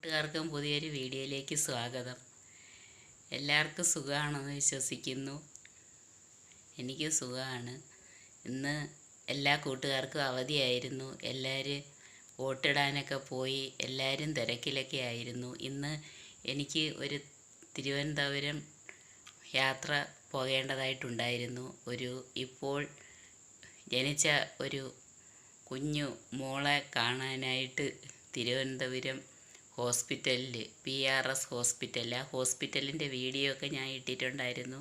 കൂട്ടുകാർക്കും പുതിയൊരു വീഡിയോയിലേക്ക് സ്വാഗതം. എല്ലാവർക്കും സുഖമാണെന്ന് വിശ്വസിക്കുന്നു. എനിക്ക് സുഖമാണ്. ഇന്ന് എല്ലാ കൂട്ടുകാർക്കും അവധിയായിരുന്നു. എല്ലാവരും വോട്ടിടാനൊക്കെ പോയി. എല്ലാവരും തിരക്കിലൊക്കെ ആയിരുന്നു. ഇന്ന് എനിക്ക് ഒരു തിരുവനന്തപുരം യാത്ര പോകേണ്ടതായിട്ടുണ്ടായിരുന്നു. ഇപ്പോൾ ജനിച്ച ഒരു കുഞ്ഞു മോളെ കാണാനായിട്ട് തിരുവനന്തപുരം ഹോസ്പിറ്റലിൽ PRS ഹോസ്പിറ്റൽ, ആ ഹോസ്പിറ്റലിൻ്റെ വീഡിയോ ഒക്കെ ഞാൻ ഇട്ടിട്ടുണ്ടായിരുന്നു.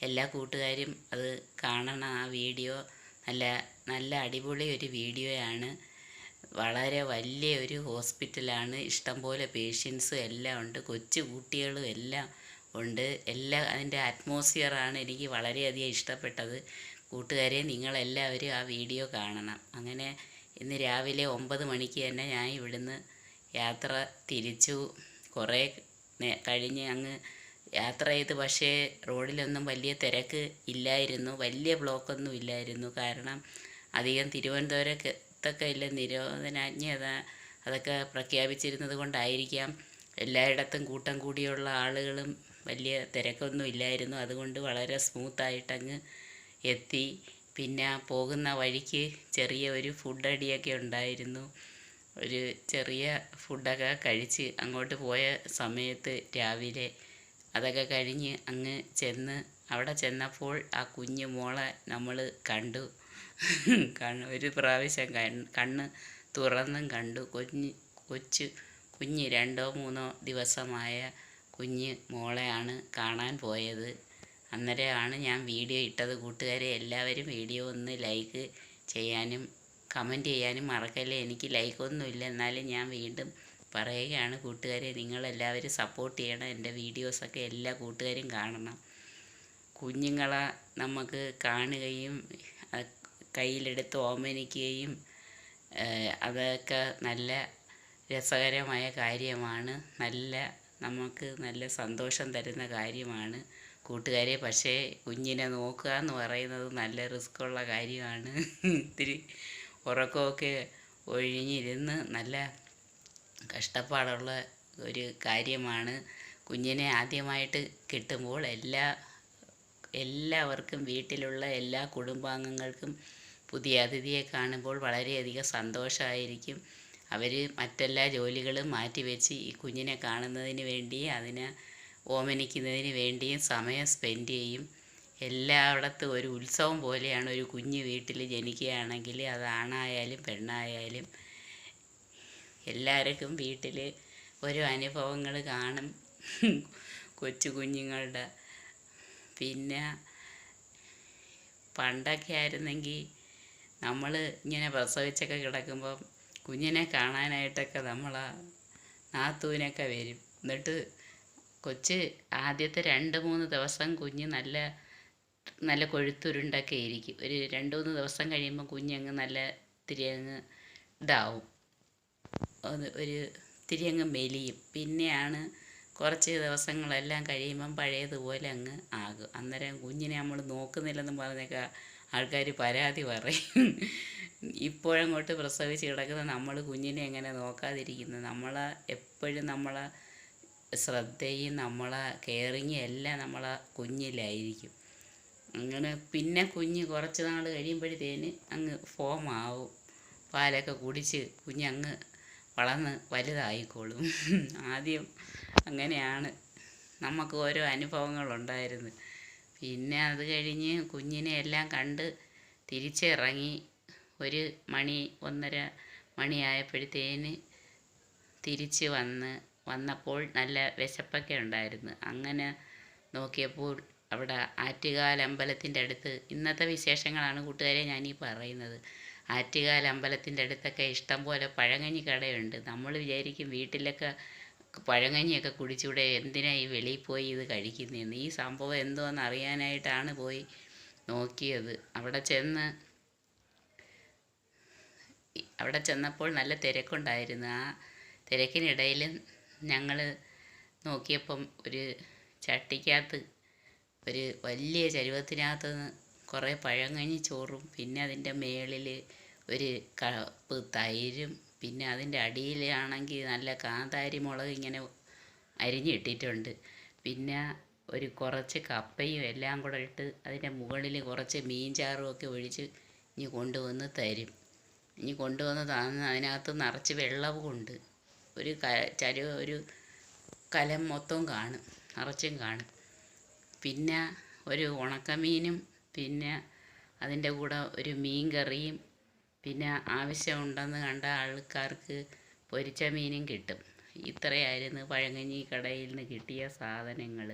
എല്ലാ കൂട്ടുകാരും അത് കാണണം. ആ വീഡിയോ നല്ല അടിപൊളി ഒരു വീഡിയോയാണ്. വളരെ വലിയ ഒരു ഹോസ്പിറ്റലാണ്. ഇഷ്ടംപോലെ പേഷ്യൻസും എല്ലാം ഉണ്ട്, കൊച്ചു കുട്ടികളും എല്ലാം ഉണ്ട്. അതിൻ്റെ അറ്റ്മോസ്ഫിയറാണ് എനിക്ക് വളരെയധികം ഇഷ്ടപ്പെട്ടത്. കൂട്ടുകാരെ, നിങ്ങളെല്ലാവരും ആ വീഡിയോ കാണണം. അങ്ങനെ ഇന്ന് രാവിലെ 9 മണിക്ക് തന്നെ ഞാൻ ഇവിടുന്ന് യാത്ര തിരിച്ചു. കുറേ കഴിഞ്ഞ് അങ്ങ് യാത്ര ചെയ്ത്, പക്ഷേ റോഡിലൊന്നും വലിയ തിരക്ക് ഇല്ലായിരുന്നു, വലിയ ബ്ലോക്കൊന്നും ഇല്ലായിരുന്നു. കാരണം അധികം തിരുവനന്തപുരത്തൊക്കെ നിരോധനാജ്ഞ അതൊക്കെ പ്രഖ്യാപിച്ചിരുന്നത് കൊണ്ടായിരിക്കാം എല്ലായിടത്തും കൂട്ടം കൂടിയുള്ള ആളുകളും വലിയ തിരക്കൊന്നും ഇല്ലായിരുന്നു. അതുകൊണ്ട് വളരെ സ്മൂത്തായിട്ടങ്ങ് എത്തി. പിന്നെ പോകുന്ന വഴിക്ക് ചെറിയ ഒരു ഫുഡ് അടിയൊക്കെ ഉണ്ടായിരുന്നു. ഒരു ചെറിയ ഫുഡൊക്കെ കഴിച്ച് അങ്ങോട്ട് പോയ സമയത്ത് രാവിലെ അതൊക്കെ കഴിഞ്ഞ് അങ്ങ് അവിടെ ചെന്നപ്പോൾ ആ കുഞ്ഞു മോളെ നമ്മൾ കണ്ടു. ഒരു പ്രാവശ്യം കണ്ണ് തുറന്നും കണ്ടു. കുഞ്ഞ് 2-3 ദിവസമായ കുഞ്ഞ് മോളെയാണ് കാണാൻ പോയത്. അന്നേരമാണ് ഞാൻ വീഡിയോ ഇട്ടത്. കൂട്ടുകാരെ, എല്ലാവരും വീഡിയോ ഒന്ന് ലൈക്ക് ചെയ്യാനും കമൻറ്റ് ചെയ്യാനും മറക്കല്ലേ. എനിക്ക് ലൈക്കൊന്നുമില്ല, എന്നാലും ഞാൻ വീണ്ടും പറയുകയാണ് കൂട്ടുകാരെ, നിങ്ങളെല്ലാവരും സപ്പോർട്ട് ചെയ്യണം. എൻ്റെ വീഡിയോസൊക്കെ എല്ലാ കൂട്ടുകാരും കാണണം. കുഞ്ഞുങ്ങളെ നമുക്ക് കാണുകയും കയ്യിലെടുത്ത് ഓമനിക്കുകയും അതൊക്കെ നല്ല രസകരമായ കാര്യമാണ്. നമുക്ക് നല്ല സന്തോഷം തരുന്ന കാര്യമാണ് കൂട്ടുകാരെ. പക്ഷേ കുഞ്ഞിനെ നോക്കുക എന്ന് പറയുന്നത് നല്ല റിസ്ക്കുള്ള കാര്യമാണ്. ഇത്തിരി ഉറക്കമൊക്കെ ഒഴിഞ്ഞിരുന്ന് നല്ല കഷ്ടപ്പാടുള്ള ഒരു കാര്യമാണ്. കുഞ്ഞിനെ ആദ്യമായിട്ട് കിട്ടുമ്പോൾ എല്ലാവർക്കും, വീട്ടിലുള്ള എല്ലാ കുടുംബാംഗങ്ങൾക്കും പുതിയ അതിഥിയെ കാണുമ്പോൾ വളരെയധികം സന്തോഷമായിരിക്കും. അവർ മറ്റെല്ലാ ജോലികളും മാറ്റിവെച്ച് ഈ കുഞ്ഞിനെ കാണുന്നതിന് വേണ്ടി, അതിനെ ഓമനിക്കുന്നതിന് വേണ്ടിയും സമയം സ്പെൻഡ് ചെയ്യും. എല്ലായിടത്തും ഒരു ഉത്സവം പോലെയാണ് ഒരു കുഞ്ഞ് വീട്ടിൽ ജനിക്കുകയാണെങ്കിൽ. അത് ആണായാലും പെണ്ണായാലും എല്ലാവർക്കും വീട്ടിൽ ഓരോ അനുഭവങ്ങൾ കാണും കൊച്ചു കുഞ്ഞുങ്ങളുടെ. പിന്നെ പണ്ടൊക്കെ ആയിരുന്നെങ്കിൽ നമ്മൾ ഇങ്ങനെ പ്രസവിച്ചൊക്കെ കിടക്കുമ്പം കുഞ്ഞിനെ കാണാനായിട്ടൊക്കെ നമ്മളെ നാത്തൂനൊക്കെ വരും. എന്നിട്ട് ആദ്യത്തെ 2-3 ദിവസം കുഞ്ഞ് നല്ല കൊഴുത്തുരുണ്ടൊക്കെ ഇരിക്കും. ഒരു 2-3 ദിവസം കഴിയുമ്പോൾ കുഞ്ഞങ്ങ് ഇത്തിരി അങ്ങ് ഇതാവും, ഇത്തിരി അങ്ങ് മെലിയും. പിന്നെയാണ് കുറച്ച് ദിവസങ്ങളെല്ലാം കഴിയുമ്പം പഴയതുപോലെ അങ്ങ് ആകും. അന്നേരം കുഞ്ഞിനെ നമ്മൾ നോക്കുന്നില്ലെന്നും പറഞ്ഞൊക്കെ ആൾക്കാർ പരാതി പറയും. ഇപ്പോഴങ്ങോട്ട് പ്രസവിച്ച് കിടക്കുന്ന നമ്മൾ കുഞ്ഞിനെ എങ്ങനെ നോക്കാതിരിക്കുന്നത്? എപ്പോഴും നമ്മളെ ശ്രദ്ധയും നമ്മളെ കെയറിങ്ങും എല്ലാം നമ്മളെ കുഞ്ഞിലായിരിക്കും. അങ്ങനെ പിന്നെ കുഞ്ഞ് കുറച്ച് നാൾ കഴിയുമ്പോഴത്തേന് അങ്ങ് ഫോമാവും. പാലൊക്കെ കുടിച്ച് കുഞ്ഞങ്ങ് വളർന്ന് വലുതായിക്കോളും. ആദ്യം അങ്ങനെയാണ് നമുക്ക് ഓരോ അനുഭവങ്ങളുണ്ടായിരുന്നു. പിന്നെ അത് കഴിഞ്ഞ് കുഞ്ഞിനെ എല്ലാം കണ്ട് തിരിച്ചിറങ്ങി 1 മണി 1:30 മണിയായപ്പോഴത്തേന് തിരിച്ച് വന്നപ്പോൾ നല്ല വിശപ്പൊക്കെ ഉണ്ടായിരുന്നു. അങ്ങനെ നോക്കിയപ്പോൾ അവിടെ ആറ്റുകാൽ അമ്പലത്തിൻ്റെ അടുത്ത്, ഇന്നത്തെ വിശേഷങ്ങളാണ് കൂട്ടുകാരെ ഞാനീ പറയുന്നത്. ആറ്റുകാൽ അമ്പലത്തിൻ്റെ അടുത്തൊക്കെ ഇഷ്ടംപോലെ പഴങ്കഞ്ഞി കടയുണ്ട്. നമ്മൾ വിചാരിക്കും വീട്ടിലൊക്കെ പഴങ്കഞ്ഞിയൊക്കെ കുടിച്ചൂടെ, എന്തിനാ ഈ വെളിയിൽ പോയി ഇത് കഴിക്കുന്നതെന്ന്. ഈ സംഭവം എന്തോന്ന് അറിയാനായിട്ടാണ് പോയി നോക്കിയത്. അവിടെ ചെന്നപ്പോൾ നല്ല തിരക്കുണ്ടായിരുന്നു. ആ തിരക്കിനിടയിൽ ഞങ്ങൾ നോക്കിയപ്പം ഒരു ചട്ടിക്കകത്ത്, ഒരു വലിയ ചരുവത്തിനകത്ത് കുറേ പഴങ്കഞ്ഞി ചോറും, പിന്നെ അതിൻ്റെ മേളിൽ ഒരു കപ്പ് തൈരും, പിന്നെ അതിൻ്റെ അടിയിലാണെങ്കിൽ നല്ല കാന്താരി മുളക് ഇങ്ങനെ അരിഞ്ഞിട്ടിട്ടുണ്ട്. പിന്നെ ഒരു കുറച്ച് കപ്പയും എല്ലാം കൂടെ ഇട്ട് അതിൻ്റെ മുകളിൽ കുറച്ച് മീൻചാറും ഒക്കെ ഒഴിച്ച് ഇനി കൊണ്ടുവന്ന് തരും. ഇനി കൊണ്ടുവന്ന് തന്ന് അതിനകത്ത് നിറച്ച് വെള്ളവും ഉണ്ട്. ഒരു കലം മൊത്തവും കാണും, നിറച്ചും കാണും. പിന്നെ ഒരു ഉണക്കമീനും പിന്നെ അതിൻ്റെ കൂടെ ഒരു മീൻ കറിയും പിന്നെ ആവശ്യമുണ്ടെന്ന് കണ്ട ആൾക്കാർക്ക് പൊരിച്ച മീനും കിട്ടും. ഇത്രയായിരുന്നു പഴങ്കഞ്ഞി കടയിൽ നിന്ന് കിട്ടിയ സാധനങ്ങൾ.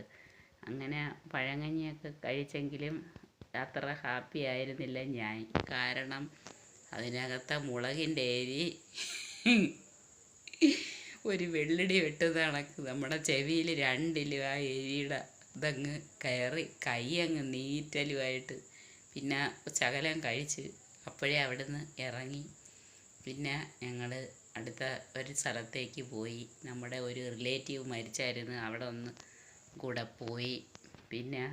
അങ്ങനെ പഴങ്കഞ്ഞിയൊക്കെ കഴിച്ചെങ്കിലും അത്ര ഹാപ്പി ആയിരുന്നില്ല ഞാൻ. കാരണം അതിനകത്തെ മുളകിൻ്റെ എരി ഒരു വെള്ളടി വെട്ടുന്ന കണക്ക് നമ്മുടെ ചെവിയിൽ രണ്ടിലും ആ എരിയുടെ ഇതങ്ങ് കയറി കൈ അങ്ങ് നീറ്റലുമായിട്ട് പിന്നെ ശകലം കഴിച്ച് അപ്പോഴേ അവിടുന്ന് ഇറങ്ങി. പിന്നെ ഞങ്ങൾ അടുത്ത ഒരു സ്ഥലത്തേക്ക് പോയി. നമ്മുടെ ഒരു റിലേറ്റീവ് മരിച്ചായിരുന്നു, അവിടെ ഒന്ന് കൂടെ പോയി. പിന്നെ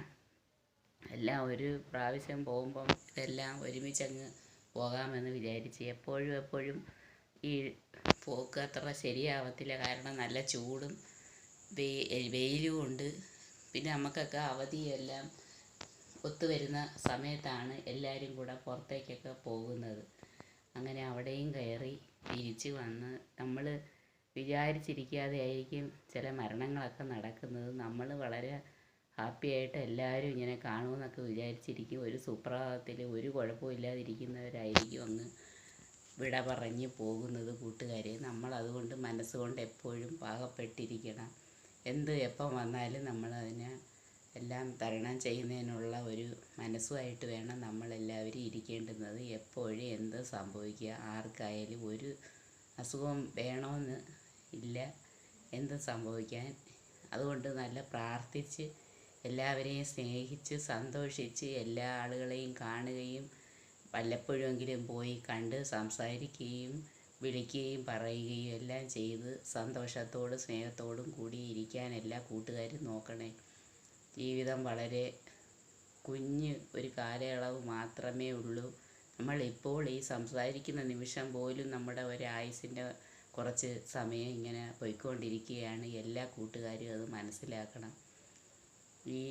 എല്ലാം ഒരു പ്രാവശ്യം പോകുമ്പം ഇതെല്ലാം ഒരുമിച്ചങ്ങ് പോകാമെന്ന് വിചാരിച്ച്. എപ്പോഴും ഈ പോക്ക് അത്ര ശരിയാവത്തില്ല. കാരണം നല്ല ചൂടും വെയിലും ഉണ്ട്. പിന്നെ നമുക്കൊക്കെ അവധിയെല്ലാം ഒത്തുവരുന്ന സമയത്താണ് എല്ലാവരും കൂടെ പുറത്തേക്കൊക്കെ പോകുന്നത്. അങ്ങനെ അവിടെയും കയറി തിരിച്ച് വന്ന് നമ്മൾ വിചാരിച്ചിരിക്കാതെ ആയിരിക്കും ചില മരണങ്ങളൊക്കെ നടക്കുന്നത്. നമ്മൾ വളരെ ഹാപ്പിയായിട്ട് എല്ലാവരും ഇങ്ങനെ കാണുമെന്നൊക്കെ വിചാരിച്ചിരിക്കും. ഒരു സുപ്രഭാതത്തിൽ ഒരു കുഴപ്പമില്ലാതിരിക്കുന്നവരായിരിക്കും അങ്ങ് വിട പറഞ്ഞ് പോകുന്നത് കൂട്ടുകാരെ. നമ്മളതുകൊണ്ട് മനസ്സുകൊണ്ട് എപ്പോഴും പാകപ്പെട്ടിരിക്കണം. എപ്പം വന്നാലും നമ്മളതിനെ എല്ലാം തരണം ചെയ്യുന്നതിനുള്ള ഒരു മനസ്സുമായിട്ട് വേണം നമ്മളെല്ലാവരും ഇരിക്കേണ്ടുന്നത്. എപ്പോഴും എന്ത് സംഭവിക്കുക, ആർക്കായാലും ഒരു അസുഖം വേണമെന്ന് ഇല്ല, എന്ത് സംഭവിക്കാൻ. അതുകൊണ്ട് നല്ല പ്രാർത്ഥിച്ച് എല്ലാവരെയും സ്നേഹിച്ച് സന്തോഷിച്ച് എല്ലാ ആളുകളെയും കാണുകയും വല്ലപ്പോഴെങ്കിലും പോയി കണ്ട് സംസാരിക്കുകയും വിളിക്കുകയും പറയുകയും എല്ലാം ചെയ്ത് സന്തോഷത്തോടും സ്നേഹത്തോടും കൂടി ഇരിക്കാൻ എല്ലാ കൂട്ടുകാരും നോക്കണേ. ജീവിതം വളരെ കുഞ്ഞ് ഒരു കാലയളവ് മാത്രമേ ഉള്ളൂ. നമ്മളിപ്പോൾ ഈ സംസാരിക്കുന്ന നിമിഷം പോലും നമ്മുടെ ഒരായുസിൻ്റെ കുറച്ച് സമയം ഇങ്ങനെ പോയിക്കൊണ്ടിരിക്കുകയാണ്. എല്ലാ കൂട്ടുകാരും അത് മനസ്സിലാക്കണം. ഈ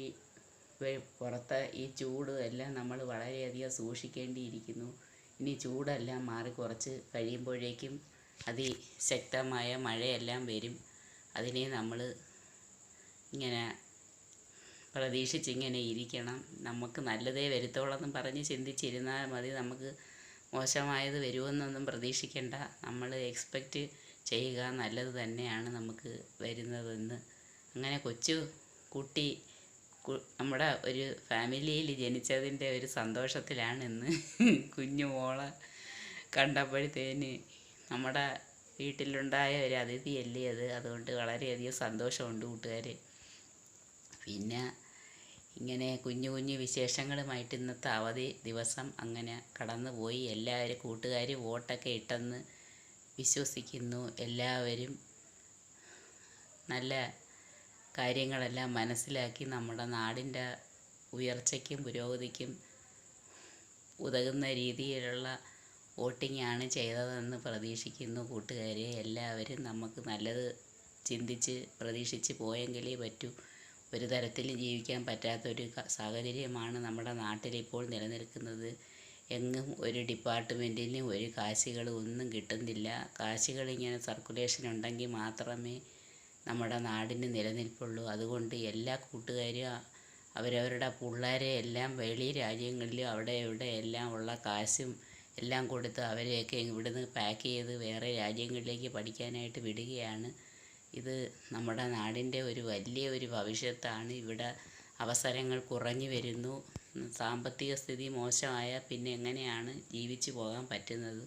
പുറത്തെ ഈ ചൂട് എല്ലാം നമ്മൾ വളരെയധികം സൂക്ഷിക്കേണ്ടിയിരിക്കുന്നു. ഇനി ചൂടെല്ലാം മാറി കുറച്ച് കഴിയുമ്പോഴേക്കും അതിശക്തമായ മഴയെല്ലാം വരും. അതിനെ നമ്മൾ ഇങ്ങനെ പ്രതീക്ഷിച്ചിങ്ങനെ ഇരിക്കണം. നമുക്ക് നല്ലതേ വരുത്തോളെന്നും പറഞ്ഞ് ചിന്തിച്ചിരുന്നാൽ മതി. നമുക്ക് മോശമായത് വരുമെന്നൊന്നും പ്രതീക്ഷിക്കേണ്ട. നമ്മൾ എക്സ്പെക്റ്റ് ചെയ്യുക നല്ലത് തന്നെയാണ് നമുക്ക് വരുന്നതെന്ന്. അങ്ങനെ കുട്ടി നമ്മുടെ ഒരു ഫാമിലിയിൽ ജനിച്ചതിൻ്റെ ഒരു സന്തോഷത്തിലാണ് ഇന്ന്. കുഞ്ഞു മോളെ കണ്ടപ്പോഴത്തേന് നമ്മുടെ വീട്ടിലുണ്ടായ ഒരു അതിഥിയല്ലേ അത്. അതുകൊണ്ട് വളരെയധികം സന്തോഷമുണ്ട് കൂട്ടുകാരെ. പിന്നെ ഇങ്ങനെ കുഞ്ഞു വിശേഷങ്ങളുമായിട്ട് ഇന്നത്തെ അവധി ദിവസം അങ്ങനെ കടന്നു പോയി. എല്ലാവരും കൂട്ടുകാർ വോട്ടൊക്കെ ഇട്ടെന്ന് വിശ്വസിക്കുന്നു. എല്ലാവരും നല്ല കാര്യങ്ങളെല്ലാം മനസ്സിലാക്കി നമ്മുടെ നാടിൻ്റെ ഉയർച്ചയ്ക്കും പുരോഗതിക്കും ഉതകുന്ന രീതിയിലുള്ള വോട്ടിങ്ങാണ് ചെയ്തതെന്ന് പ്രതീക്ഷിക്കുന്നു കൂട്ടുകാരെ. എല്ലാവരും നമുക്ക് നല്ലത് ചിന്തിച്ച് പ്രതീക്ഷിച്ച് പോയെങ്കിലേ പറ്റൂ. ഒരു തരത്തിലും ജീവിക്കാൻ പറ്റാത്തൊരു സാഹചര്യമാണ് നമ്മുടെ നാട്ടിലിപ്പോൾ നിലനിൽക്കുന്നത്. എങ്ങും ഒരു ഡിപ്പാർട്ട്മെൻറ്റിനും ഒരു കാശുകളും ഒന്നും കിട്ടുന്നില്ല. കാശുകളിങ്ങനെ സർക്കുലേഷൻ ഉണ്ടെങ്കിൽ മാത്രമേ നമ്മുടെ നാടിന് നിലനിൽപ്പുള്ളൂ. അതുകൊണ്ട് എല്ലാ കൂട്ടുകാരും അവരവരുടെ പിള്ളേരെ എല്ലാം വെളി രാജ്യങ്ങളിലും അവിടെ ഇവിടെ എല്ലാം ഉള്ള കാശും എല്ലാം കൊടുത്ത് അവരെയൊക്കെ ഇവിടുന്ന് പാക്ക് ചെയ്ത് വേറെ രാജ്യങ്ങളിലേക്ക് പഠിക്കാനായിട്ട് വിടുകയാണ്. ഇത് നമ്മുടെ നാടിൻ്റെ ഒരു വലിയ ഒരു ഭവിഷ്യത്താണ്. ഇവിടെ അവസരങ്ങൾ കുറഞ്ഞു വരുന്നു. സാമ്പത്തിക സ്ഥിതി മോശമായാൽ പിന്നെ എങ്ങനെയാണ് ജീവിച്ചു പോകാൻ പറ്റുന്നത്?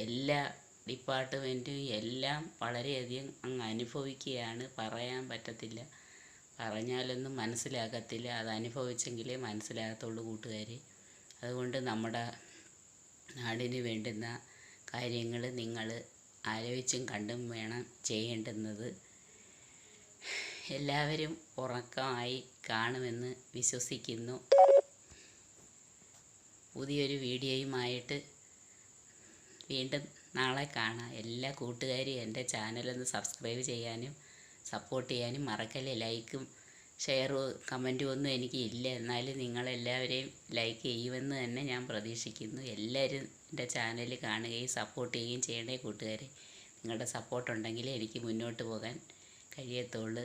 എല്ലാ ഡിപ്പാർട്ട്മെൻറ്റും എല്ലാം വളരെയധികം അങ്ങ് അനുഭവിക്കുകയാണ്. പറയാൻ പറ്റത്തില്ല, പറഞ്ഞാലൊന്നും മനസ്സിലാകത്തില്ല. അത് അനുഭവിച്ചെങ്കിലേ മനസ്സിലാകത്തുള്ളൂ കൂട്ടുകാർ. അതുകൊണ്ട് നമ്മുടെ നാടിന് വേണ്ടുന്ന കാര്യങ്ങൾ നിങ്ങൾ ആലോചിച്ചും കണ്ടും വേണം ചെയ്യേണ്ടുന്നത്. എല്ലാവരും ഉറക്കമായി കാണുമെന്ന് വിശ്വസിക്കുന്നു. പുതിയൊരു വീഡിയോയുമായിട്ട് വീണ്ടും നാളെ കാണാം. എല്ലാ കൂട്ടുകാരും എൻ്റെ ചാനലൊന്ന് സബ്സ്ക്രൈബ് ചെയ്യാനും സപ്പോർട്ട് ചെയ്യാനും മറക്കല്ലേ. ലൈക്കും ഷെയറും കമൻറ്റും ഒന്നും എനിക്ക് ഇല്ല, എന്നാലും നിങ്ങളെല്ലാവരെയും ലൈക്ക് ചെയ്യുമെന്ന് തന്നെ ഞാൻ പ്രതീക്ഷിക്കുന്നു. എല്ലാവരും എൻ്റെ ചാനൽ കാണുകയും സപ്പോർട്ട് ചെയ്യുകയും ചെയ്യണേ കൂട്ടുകാരെ. നിങ്ങളുടെ സപ്പോർട്ടുണ്ടെങ്കിലേ എനിക്ക് മുന്നോട്ട് പോകാൻ കഴിയത്തുള്ളൂ.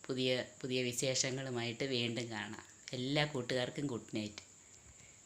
പുതിയ പുതിയ വിശേഷങ്ങളുമായിട്ട് വീണ്ടും കാണാം. എല്ലാ കൂട്ടുകാർക്കും ഗുഡ് നൈറ്റ്.